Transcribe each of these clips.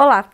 Olá!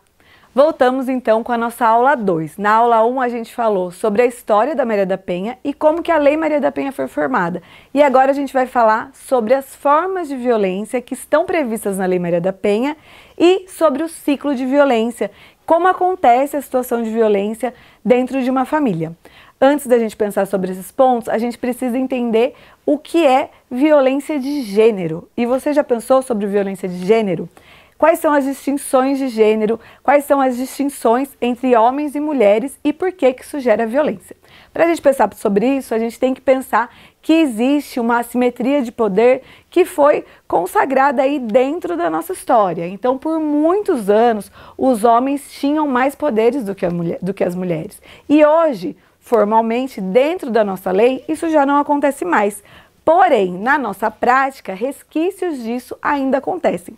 Voltamos então com a nossa aula 2. Na aula 1 a gente falou sobre a história da Maria da Penha e como que a Lei Maria da Penha foi formada. E agora a gente vai falar sobre as formas de violência que estão previstas na Lei Maria da Penha e sobre o ciclo de violência, como acontece a situação de violência dentro de uma família. Antes da gente pensar sobre esses pontos, a gente precisa entender o que é violência de gênero. E você já pensou sobre violência de gênero? Quais são as distinções de gênero, quais são as distinções entre homens e mulheres e por que isso gera violência. Para a gente pensar sobre isso, a gente tem que pensar que existe uma assimetria de poder que foi consagrada aí dentro da nossa história. Então, por muitos anos, os homens tinham mais poderes do que as mulheres. E hoje, formalmente, dentro da nossa lei, isso já não acontece mais. Porém, na nossa prática, resquícios disso ainda acontecem.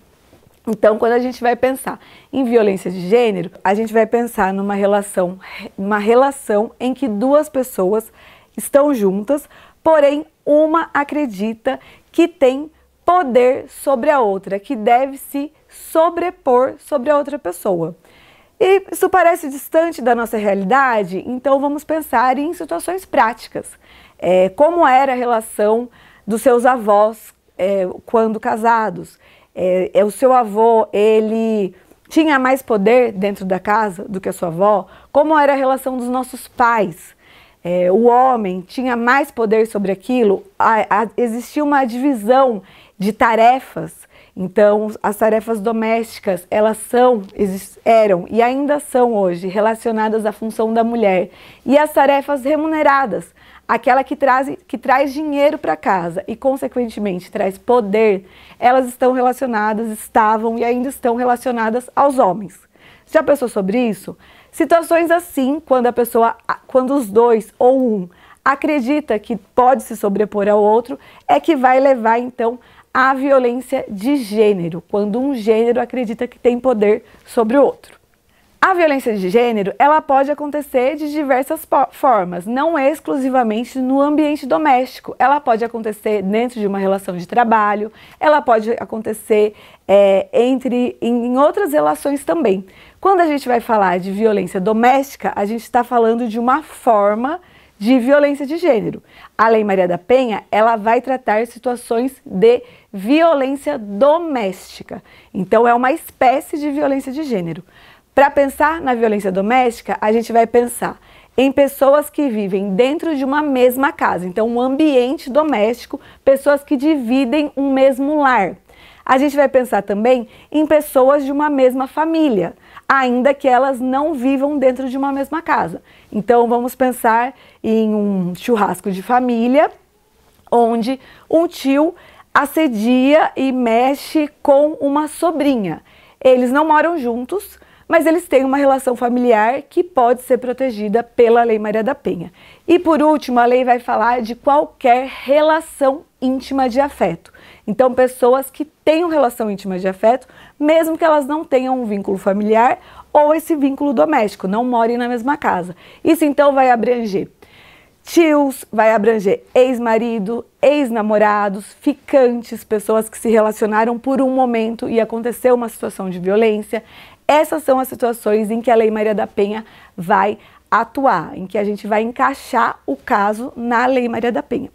Então, quando a gente vai pensar em violência de gênero, a gente vai pensar numa relação em que duas pessoas estão juntas, porém uma acredita que tem poder sobre a outra, que deve se sobrepor sobre a outra pessoa. E isso parece distante da nossa realidade, então vamos pensar em situações práticas. Como era a relação dos seus avós quando casados? O seu avô, ele tinha mais poder dentro da casa do que a sua avó? Como era a relação dos nossos pais? O homem tinha mais poder sobre aquilo? Existia uma divisão de tarefas. Então, as tarefas domésticas, elas eram e ainda são hoje relacionadas à função da mulher. E as tarefas remuneradas, aquela que traz dinheiro para casa e, consequentemente, traz poder, elas estavam e ainda estão relacionadas aos homens. Já pensou sobre isso? Situações assim, quando os dois ou um acredita que pode se sobrepor ao outro, é que vai levar, então, à violência de gênero, quando um gênero acredita que tem poder sobre o outro. A violência de gênero, ela pode acontecer de diversas formas, não exclusivamente no ambiente doméstico. Ela pode acontecer dentro de uma relação de trabalho, ela pode acontecer em outras relações também. Quando a gente vai falar de violência doméstica, a gente está falando de uma forma de violência de gênero. A Lei Maria da Penha, ela vai tratar situações de violência doméstica. Então, é uma espécie de violência de gênero. Para pensar na violência doméstica, a gente vai pensar em pessoas que vivem dentro de uma mesma casa. Então, um ambiente doméstico, pessoas que dividem um mesmo lar. A gente vai pensar também em pessoas de uma mesma família, ainda que elas não vivam dentro de uma mesma casa. Então, vamos pensar em um churrasco de família, onde um tio assedia e mexe com uma sobrinha. Eles não moram juntos, mas eles têm uma relação familiar que pode ser protegida pela Lei Maria da Penha. E por último, a lei vai falar de qualquer relação íntima de afeto. Então, pessoas que tenham relação íntima de afeto, mesmo que elas não tenham um vínculo familiar ou esse vínculo doméstico, não morem na mesma casa. Isso então vai abranger tios, vai abranger ex-marido, ex-namorados, ficantes, pessoas que se relacionaram por um momento e aconteceu uma situação de violência. Essas são as situações em que a Lei Maria da Penha vai atuar, em que a gente vai encaixar o caso na Lei Maria da Penha.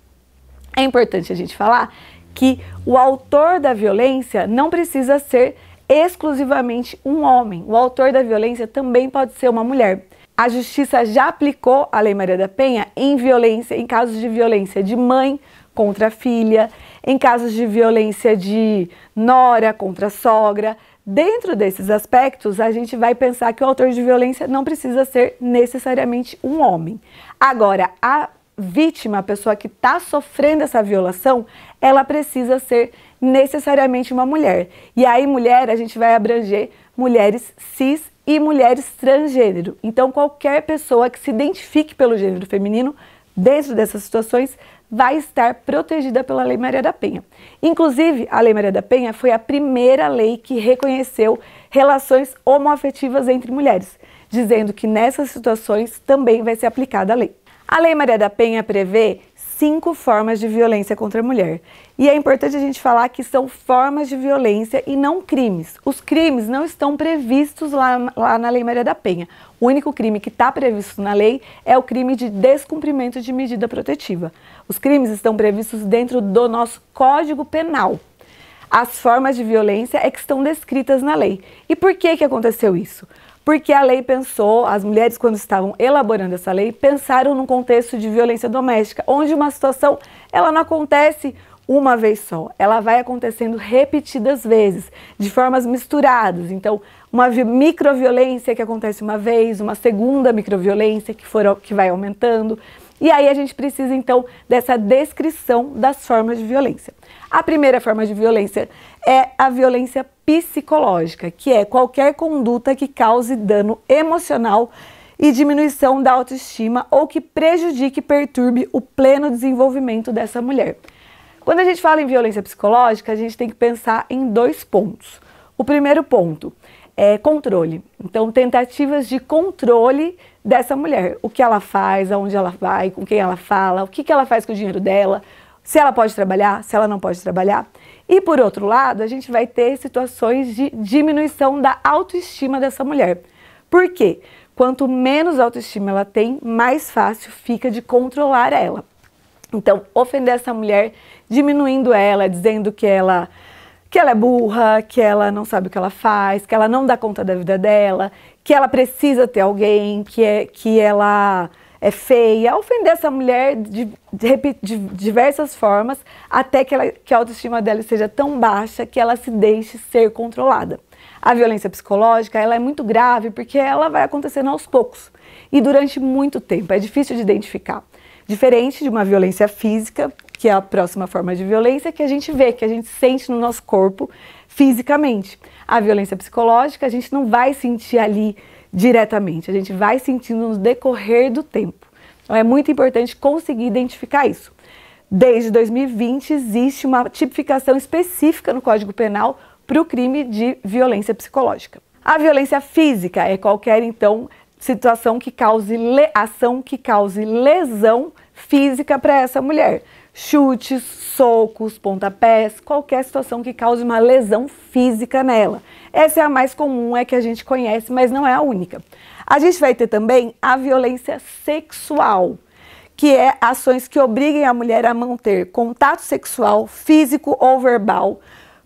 É importante a gente falar que o autor da violência não precisa ser exclusivamente um homem. O autor da violência também pode ser uma mulher. A Justiça já aplicou a Lei Maria da Penha em casos de violência de mãe contra filha, em casos de violência de nora contra sogra. Dentro desses aspectos, a gente vai pensar que o autor de violência não precisa ser necessariamente um homem. Agora, a vítima, a pessoa que está sofrendo essa violação, ela precisa ser necessariamente uma mulher. E aí, mulher, a gente vai abranger mulheres cis e mulheres transgênero. Então, qualquer pessoa que se identifique pelo gênero feminino, dentro dessas situações, vai estar protegida pela Lei Maria da Penha. Inclusive, a Lei Maria da Penha foi a primeira lei que reconheceu relações homoafetivas entre mulheres, dizendo que nessas situações também vai ser aplicada a lei. A Lei Maria da Penha prevê 5 formas de violência contra a mulher. E é importante a gente falar que são formas de violência e não crimes. Os crimes não estão previstos lá na Lei Maria da Penha. O único crime que está previsto na lei é o crime de descumprimento de medida protetiva. Os crimes estão previstos dentro do nosso Código Penal. As formas de violência é que estão descritas na lei. E por que aconteceu isso? Porque a lei pensou, as mulheres quando estavam elaborando essa lei, pensaram num contexto de violência doméstica, onde uma situação, ela não acontece uma vez só, ela vai acontecendo repetidas vezes, de formas misturadas. Então, uma microviolência que acontece uma vez, uma segunda microviolência que vai aumentando. E aí a gente precisa, então, dessa descrição das formas de violência. A primeira forma de violência é a violência psicológica, que é qualquer conduta que cause dano emocional e diminuição da autoestima ou que prejudique e perturbe o pleno desenvolvimento dessa mulher. Quando a gente fala em violência psicológica, a gente tem que pensar em 2 pontos. O primeiro ponto é controle. Então, tentativas de controle dessa mulher. O que ela faz, aonde ela vai, com quem ela fala, o que ela faz com o dinheiro dela, se ela pode trabalhar, se ela não pode trabalhar. E, por outro lado, a gente vai ter situações de diminuição da autoestima dessa mulher. Por quê? Quanto menos autoestima ela tem, mais fácil fica de controlar ela. Então, ofender essa mulher, diminuindo ela, dizendo que ela é burra, que ela não sabe o que ela faz, que ela não dá conta da vida dela, que ela precisa ter alguém, que ela é feia. Ofender essa mulher de diversas formas, até que a autoestima dela seja tão baixa que ela se deixe ser controlada. A violência psicológica, ela é muito grave porque ela vai acontecendo aos poucos e durante muito tempo, é difícil de identificar. Diferente de uma violência física, que é a próxima forma de violência, que a gente vê, que a gente sente no nosso corpo fisicamente. A violência psicológica a gente não vai sentir ali diretamente, a gente vai sentindo no decorrer do tempo. Então é muito importante conseguir identificar isso. Desde 2020 existe uma tipificação específica no Código Penal para o crime de violência psicológica. A violência física é qualquer, então, situação que cause ação que cause lesão física para essa mulher. Chutes, socos, pontapés, qualquer situação que cause uma lesão física nela. Essa é a mais comum, é que a gente conhece, mas não é a única. A gente vai ter também a violência sexual, que é ações que obriguem a mulher a manter contato sexual, físico ou verbal,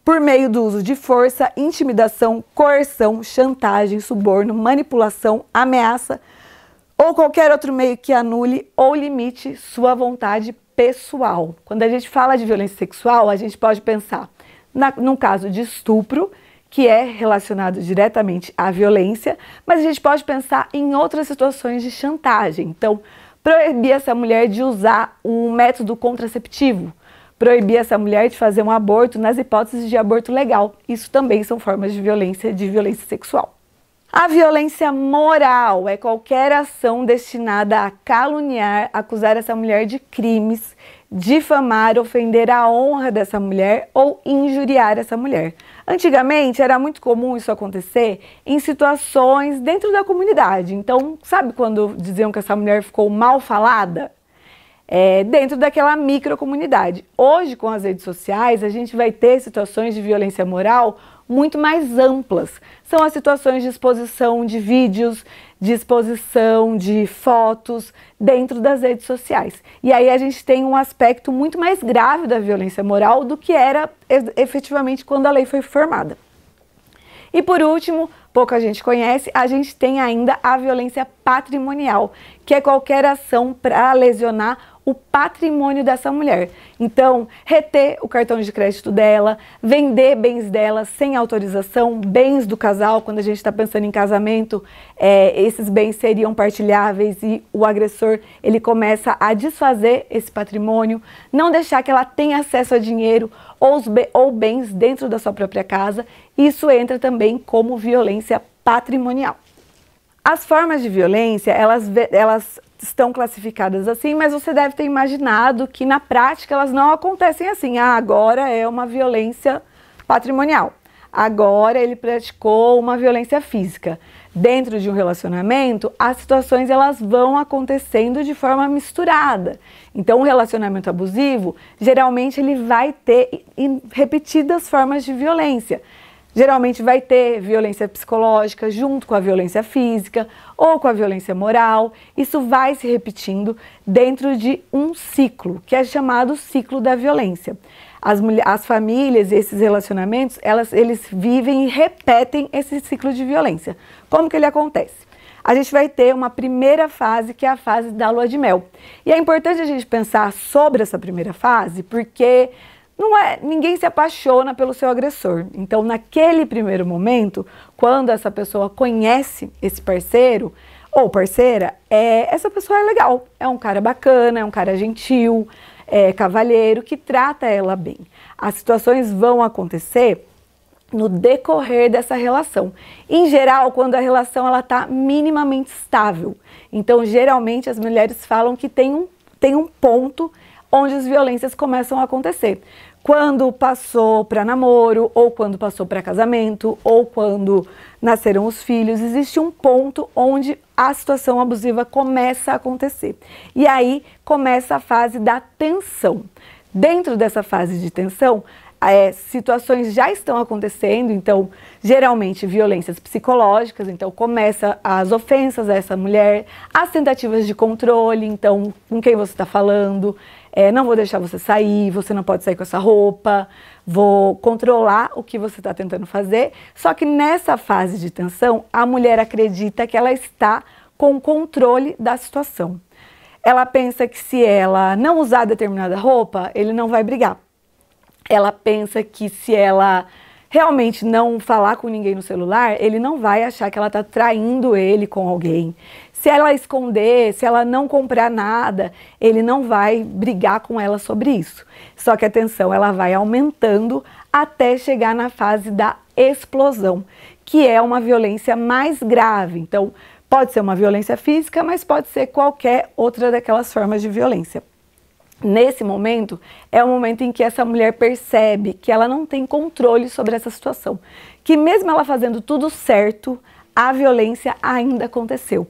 por meio do uso de força, intimidação, coerção, chantagem, suborno, manipulação, ameaça ou qualquer outro meio que anule ou limite sua vontade pessoal. Quando a gente fala de violência sexual, a gente pode pensar num caso de estupro, que é relacionado diretamente à violência, mas a gente pode pensar em outras situações de chantagem. Então, proibir essa mulher de usar um método contraceptivo, proibir essa mulher de fazer um aborto nas hipóteses de aborto legal. Isso também são formas de violência sexual. A violência moral é qualquer ação destinada a caluniar, acusar essa mulher de crimes, difamar, ofender a honra dessa mulher ou injuriar essa mulher. Antigamente era muito comum isso acontecer em situações dentro da comunidade. Então, sabe quando diziam que essa mulher ficou mal falada? Dentro daquela microcomunidade. Hoje, com as redes sociais, a gente vai ter situações de violência moral muito mais amplas. São as situações de exposição de vídeos, de exposição de fotos dentro das redes sociais. E aí a gente tem um aspecto muito mais grave da violência moral do que era efetivamente quando a lei foi formada. E por último, pouca gente conhece, a gente tem ainda a violência patrimonial, que é qualquer ação para lesionar o patrimônio dessa mulher. Então, reter o cartão de crédito dela, vender bens dela sem autorização, bens do casal, quando a gente está pensando em casamento, esses bens seriam partilháveis e o agressor, ele começa a desfazer esse patrimônio, não deixar que ela tenha acesso a dinheiro ou bens dentro da sua própria casa. Isso entra também como violência patrimonial. As formas de violência, elas estão classificadas assim, mas você deve ter imaginado que na prática elas não acontecem assim. Agora é uma violência patrimonial. Agora ele praticou uma violência física. dentro de um relacionamento, as situações elas vão acontecendo de forma misturada. Então, o relacionamento abusivo, geralmente ele vai ter repetidas formas de violência. Geralmente vai ter violência psicológica junto com a violência física ou com a violência moral. Isso vai se repetindo dentro de um ciclo, que é chamado ciclo da violência. As famílias e esses relacionamentos, eles vivem e repetem esse ciclo de violência. Como que ele acontece? A gente vai ter uma primeira fase, que é a fase da lua de mel. E é importante a gente pensar sobre essa primeira fase, porque ninguém se apaixona pelo seu agressor. Então, naquele primeiro momento, quando essa pessoa conhece esse parceiro ou parceira, essa pessoa é legal, é um cara bacana, é um cara gentil, cavalheiro, que trata ela bem. As situações vão acontecer no decorrer dessa relação. Em geral, quando a relação está minimamente estável. Então, geralmente, as mulheres falam que tem um ponto onde as violências começam a acontecer. Quando passou para namoro, ou quando passou para casamento, ou quando nasceram os filhos, existe um ponto onde a situação abusiva começa a acontecer. E aí começa a fase da tensão. Dentro dessa fase de tensão, situações já estão acontecendo, então geralmente violências psicológicas, então começa as ofensas a essa mulher, as tentativas de controle, então com quem você está falando, não vou deixar você sair, você não pode sair com essa roupa, vou controlar o que você está tentando fazer. Só que nessa fase de tensão, a mulher acredita que ela está com controle da situação. Ela pensa que se ela não usar determinada roupa, ele não vai brigar. Ela pensa que se ela realmente não falar com ninguém no celular, ele não vai achar que ela está traindo ele com alguém. Se ela esconder, se ela não comprar nada, ele não vai brigar com ela sobre isso. Só que a tensão ela vai aumentando até chegar na fase da explosão, que é uma violência mais grave. Então, pode ser uma violência física, mas pode ser qualquer outra daquelas formas de violência. Nesse momento, é o momento em que essa mulher percebe que ela não tem controle sobre essa situação. Que mesmo ela fazendo tudo certo, a violência ainda aconteceu.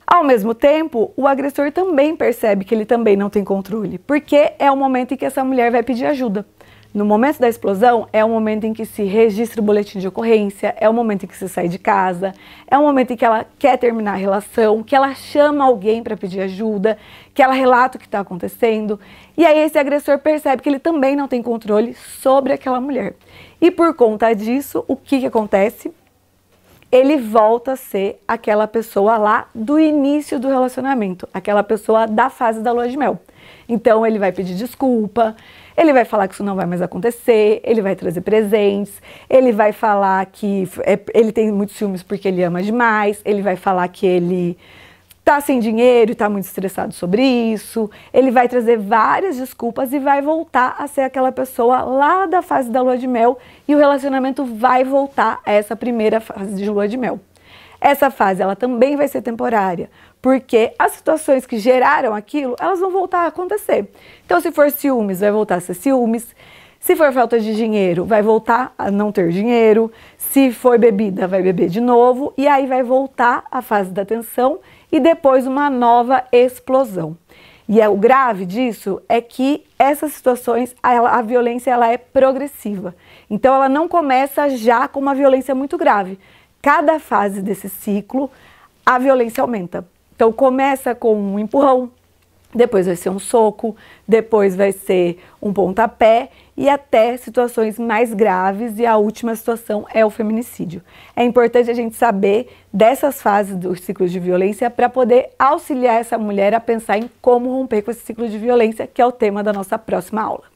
Ao mesmo tempo, o agressor também percebe que ele também não tem controle, porque é o momento em que essa mulher vai pedir ajuda. No momento da explosão, é o momento em que se registra o boletim de ocorrência, é o momento em que se sai de casa, é o momento em que ela quer terminar a relação, que ela chama alguém para pedir ajuda, que ela relata o que está acontecendo. E aí esse agressor percebe que ele também não tem controle sobre aquela mulher. E por conta disso, o que acontece? Ele volta a ser aquela pessoa lá do início do relacionamento, aquela pessoa da fase da lua de mel. Então ele vai pedir desculpa, ele vai falar que isso não vai mais acontecer, ele vai trazer presentes, ele vai falar que ele tem muitos ciúmes porque ele ama demais, ele vai falar que ele tá sem dinheiro e tá muito estressado sobre isso, ele vai trazer várias desculpas e vai voltar a ser aquela pessoa lá da fase da lua de mel e o relacionamento vai voltar a essa primeira fase de lua de mel. Essa fase ela também vai ser temporária, porque as situações que geraram aquilo, elas vão voltar a acontecer. Então, se for ciúmes, vai voltar a ser ciúmes. Se for falta de dinheiro, vai voltar a não ter dinheiro. Se for bebida, vai beber de novo. E aí vai voltar a fase da tensão e depois uma nova explosão. E o grave disso é que essas situações, a violência ela é progressiva. Então, ela não começa já com uma violência muito grave. Cada fase desse ciclo, a violência aumenta. Então, começa com um empurrão, depois vai ser um soco, depois vai ser um pontapé e até situações mais graves e a última situação é o feminicídio. É importante a gente saber dessas fases do ciclo de violência para poder auxiliar essa mulher a pensar em como romper com esse ciclo de violência, que é o tema da nossa próxima aula.